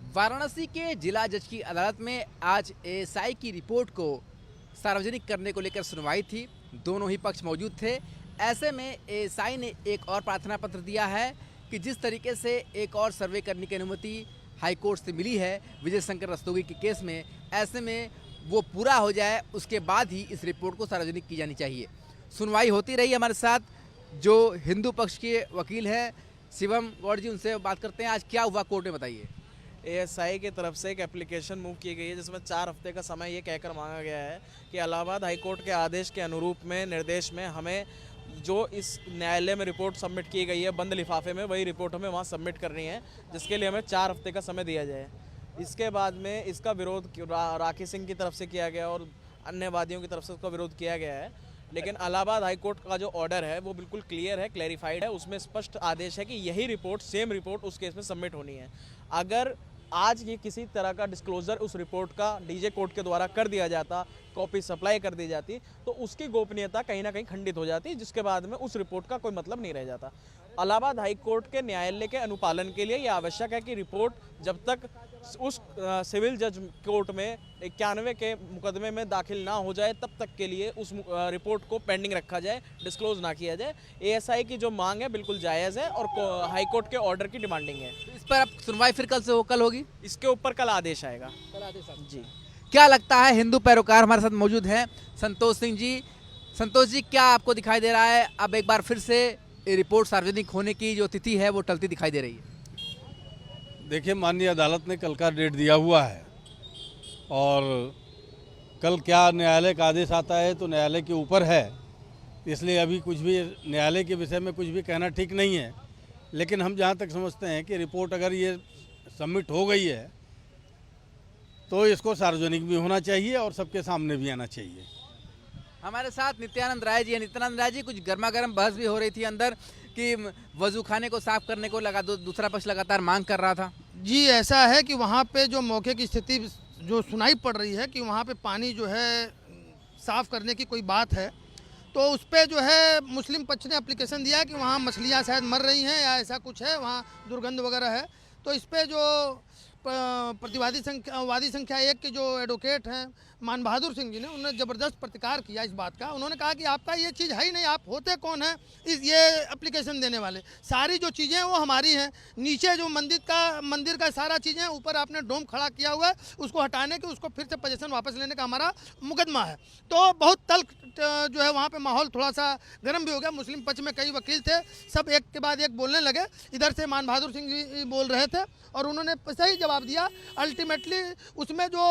वाराणसी के जिला जज की अदालत में आज एएसआई की रिपोर्ट को सार्वजनिक करने को लेकर सुनवाई थी। दोनों ही पक्ष मौजूद थे। ऐसे में एएसआई ने एक और प्रार्थना पत्र दिया है कि जिस तरीके से एक और सर्वे करने की अनुमति हाईकोर्ट से मिली है विजय शंकर रस्तोगी के केस में, ऐसे में वो पूरा हो जाए, उसके बाद ही इस रिपोर्ट को सार्वजनिक की जानी चाहिए। सुनवाई होती रही। हमारे साथ जो हिंदू पक्ष के वकील हैं शिवम गौड़ जी, उनसे बात करते हैं। आज क्या हुआ कोर्ट में, बताइए। एएसआई की तरफ से एक एप्लीकेशन मूव की गई है जिसमें 4 हफ्ते का समय ये कहकर मांगा गया है कि इलाहाबाद हाईकोर्ट के आदेश के अनुरूप में निर्देश में हमें जो इस न्यायालय में रिपोर्ट सबमिट की गई है बंद लिफाफे में, वही रिपोर्ट हमें वहाँ सबमिट करनी है, जिसके लिए हमें 4 हफ्ते का समय दिया जाए। इसके बाद में इसका विरोध राखी सिंह की तरफ से किया गया और अन्य वादियों की तरफ से उसका विरोध किया गया है। लेकिन इलाहाबाद हाईकोर्ट का जो ऑर्डर है वो बिल्कुल क्लियर है, क्लैरिफाइड है। उसमें स्पष्ट आदेश है कि यही रिपोर्ट, सेम रिपोर्ट उस केस में सबमिट होनी है। अगर आज ये किसी तरह का डिस्क्लोजर उस रिपोर्ट का डीजे कोर्ट के द्वारा कर दिया जाता, कॉपी सप्लाई कर दी जाती, तो उसकी गोपनीयता कहीं ना कहीं खंडित हो जाती, जिसके बाद में उस रिपोर्ट का कोई मतलब नहीं रह जाता। इलाहाबाद हाईकोर्ट के न्यायालय के अनुपालन के लिए ये आवश्यक है कि रिपोर्ट जब तक उस सिविल जज कोर्ट में 91 के मुकदमे में दाखिल ना हो जाए तब तक के लिए उस रिपोर्ट को पेंडिंग रखा जाए, डिस्क्लोज ना किया जाए। एएसआई की जो मांग है बिल्कुल जायज़ है और हाईकोर्ट के ऑर्डर की डिमांडिंग है। इस पर अब सुनवाई फिर कल होगी। इसके ऊपर कल आदेश आएगा। जी, क्या लगता है? हिंदू पैरोकार हमारे साथ मौजूद हैं संतोष सिंह जी। संतोष जी, क्या आपको दिखाई दे रहा है अब एक बार फिर से रिपोर्ट सार्वजनिक होने की जो तिथि है वो टलती दिखाई दे रही है? देखिए, माननीय अदालत ने कल का डेट दिया हुआ है और कल क्या न्यायालय का आदेश आता है तो न्यायालय के ऊपर है, इसलिए अभी कुछ भी न्यायालय के विषय में कुछ भी कहना ठीक नहीं है। लेकिन हम जहाँ तक समझते हैं कि रिपोर्ट अगर ये सबमिट हो गई है तो इसको सार्वजनिक भी होना चाहिए और सबके सामने भी आना चाहिए। हमारे साथ नित्यानंद राय जी हैं। नित्यानंद राय जी, कुछ गर्मा गर्म बहस भी हो रही थी अंदर कि वजू खाने को साफ करने को दूसरा पक्ष लगातार मांग कर रहा था। जी, ऐसा है कि वहाँ पे जो मौके की स्थिति जो सुनाई पड़ रही है कि वहाँ पे पानी जो है साफ़ करने की कोई बात है, तो उस पर जो है मुस्लिम पक्ष ने एप्लीकेशन दिया कि वहाँ मछलियाँ शायद मर रही हैं या ऐसा कुछ है, वहाँ दुर्गंध वगैरह है। तो इस पर जो वादी संख्या 1 के जो एडवोकेट हैं मान बहादुर सिंह जी ने, उन्होंने ज़बरदस्त प्रतिकार किया इस बात का। उन्होंने कहा कि आपका ये चीज़ है ही नहीं, आप होते कौन हैं ये एप्लीकेशन देने वाले? सारी जो चीज़ें हैं वो हमारी हैं। नीचे जो मंदिर का सारा चीज़ें, ऊपर आपने डोम खड़ा किया हुआ है, उसको हटाने के, उसको फिर से पोजीशन वापस लेने का हमारा मुकदमा है। तो बहुत तल्ख जो है वहाँ पे माहौल थोड़ा सा गर्म भी हो गया। मुस्लिम पक्ष में कई वकील थे, सब एक के बाद एक बोलने लगे। इधर से मान बहादुर सिंह जी बोल रहे थे और उन्होंने सही जवाब दिया। अल्टीमेटली उसमें जो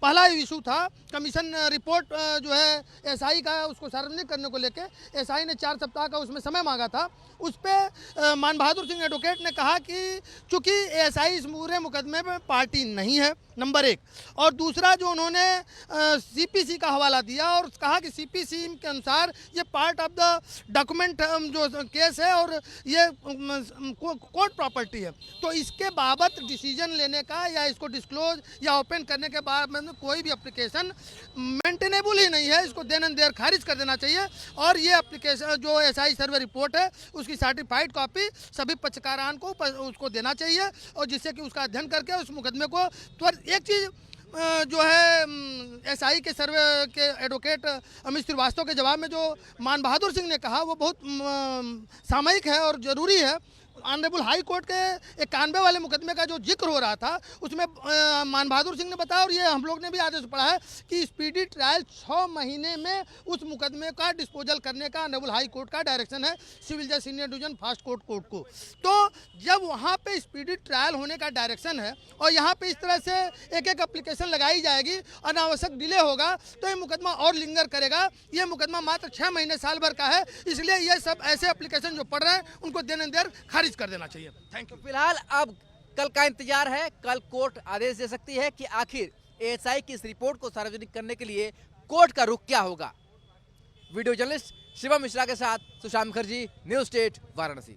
पहला इशू था, कमीशन रिपोर्ट जो है एसआई का, उसको सार्वजनिक करने को लेके एसआई ने 4 सप्ताह का उसमें समय मांगा था। उस पर मान बहादुर सिंह एडवोकेट ने कहा कि चूँकि एसआई इस पूरे मुकदमे में पार्टी नहीं है, नंबर 1, और दूसरा जो उन्होंने सीपीसी का हवाला दिया और कहा कि सीपीसी के अनुसार ये पार्ट ऑफ द डॉक्यूमेंट जो केस है और ये कोर्ट प्रॉपर्टी है। तो इसके बाबत डिसीजन लेने का या इसको डिस्क्लोज या ओपन करने के बाद में कोई भी एप्लीकेशन मेंटेनेबल ही नहीं है, इसको देन एंड देयर खारिज कर देना चाहिए। और ये एप्लीकेशन जो एसआई सर्वे रिपोर्ट है उसकी सर्टिफाइड कॉपी सभी पक्षकारान को उसको देना चाहिए, और जिससे कि उसका अध्ययन करके उस मुकदमे को त्वरित। एक चीज़ जो है एसआई के सर्वे के एडवोकेट अमित श्रीवास्तव के जवाब में जो मान बहादुर सिंह ने कहा वो बहुत सामयिक है और ज़रूरी है। ऑनरेबल हाई कोर्ट के 91 वाले मुकदमे का जो जिक्र हो रहा था उसमें मान बहादुर सिंह ने बताया, और ये हम लोग ने भी आदेश पढ़ा है कि स्पीडी ट्रायल 6 महीने में उस मुकदमे का डिस्पोजल करने का ऑनरेबल हाई कोर्ट का डायरेक्शन है सिविल जज सीनियर डिवीजन फास्ट कोर्ट को। तो जब वहाँ पे स्पीडी ट्रायल होने का डायरेक्शन है और यहाँ पे इस तरह से एक एप्लीकेशन लगाई जाएगी, अनावश्यक डिले होगा, तो ये मुकदमा और लिंगर करेगा। ये मुकदमा मात्र 6 महीने साल भर का है, इसलिए ये सब ऐसे एप्लीकेशन जो पढ़ रहे हैं उनको देने देर खारिज कर देना चाहिए। Thank you. फिलहाल अब कल का इंतजार है। कल कोर्ट आदेश दे सकती है कि आखिर एएसआई की इस रिपोर्ट को सार्वजनिक करने के लिए कोर्ट का रुख क्या होगा। वीडियो जर्नलिस्ट शिवम मिश्रा के साथ सुशांत मुखर्जी, न्यूज़ स्टेट, वाराणसी।